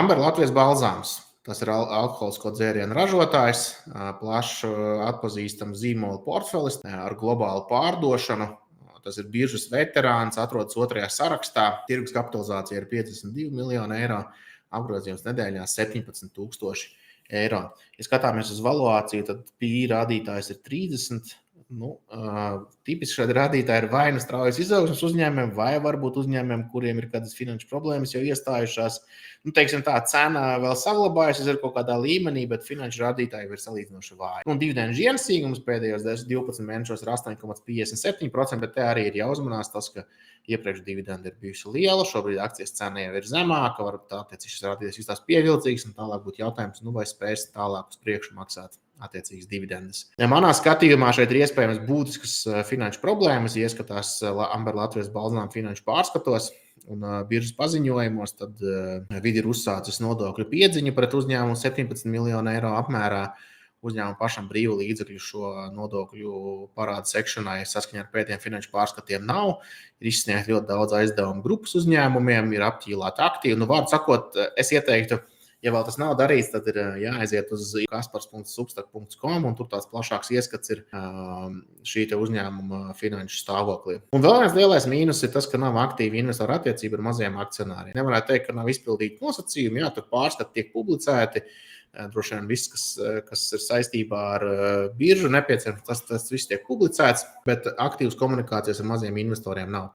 Amber Latvijas balzāms. Tas ir alkoholisko dzērienu ražotājs, plašu atpazīstams zīmola portfelis ar globālu pārdošanu. Tas ir biržas veterāns, atrodas 2. sarakstā. Tirgus kapitalizācija ir 52 miljoni eiro, apgrozījums nedēļā 17,000 eiro. Ja skatāmies uz valuāciju, tad PI rādītājs ir 30. Tipiski šādi rādītāji ir vai nu straujas izaugsmes uzņēmumiem, vai varbūt uzņēmumiem, kuriem ir kādas finanšu problēmas jau iestājušās. Teiksim tā, cena vēl saglabājusies ir kaut kādā līmenī, bet finanšu rādītāji ir salīdzinoši vāji. Dividendu ienesīgums pēdējos 12 mēnešos ir 8,57%, bet te arī ir jāuzmanās tas, ka iepriekš dividendi ir bijusi liela, šobrīd akcijas cena jau ir zemāka, varbūt attiecīgi šis rādītājs justās pievilcīgs, un tālāk būtu jautājums, vai spēs tālāk uz priekšu maksāt attiecīgas dividendes. Manā skatījumā šeit ir iespējams būtiskas finanšu problēmas. Ja ieskatās Amber Latvijas balzām finanšu pārskatos un biržas paziņojumos, tad vidi ir uzsācis nodokļu piedziņu pret uzņēmumu 17 miljonu eiro apmērā. Uzņēmumu pašam brīvu līdzekļu šo nodokļu parādu sekšanai saskaņā ar pēdējiem finanšu pārskatiem nav. Ir izsniegt ļoti daudz aizdevumu grupas uzņēmumiem, ir apķīlāti aktīvi. Vārdu sakot, es ieteiktu, ja vēl tas nav darīts, tad ir jāaiziet uz kaspars.substak.com, un tur tāds plašāks ieskats ir šī te uzņēmuma finanšu stāvoklī. Un vēl viens lielais mīnus ir tas, ka nav aktīva investoru attiecība ar maziem akcionāriem. Nevarētu teikt, ka nav izpildīti nosacījumi, tur pārskati tiek publicēti. Droši vien viss, kas ir saistībā ar biržu nepieciešams, tas viss tiek publicēts, bet aktīvas komunikācijas ar maziem investoriem nav.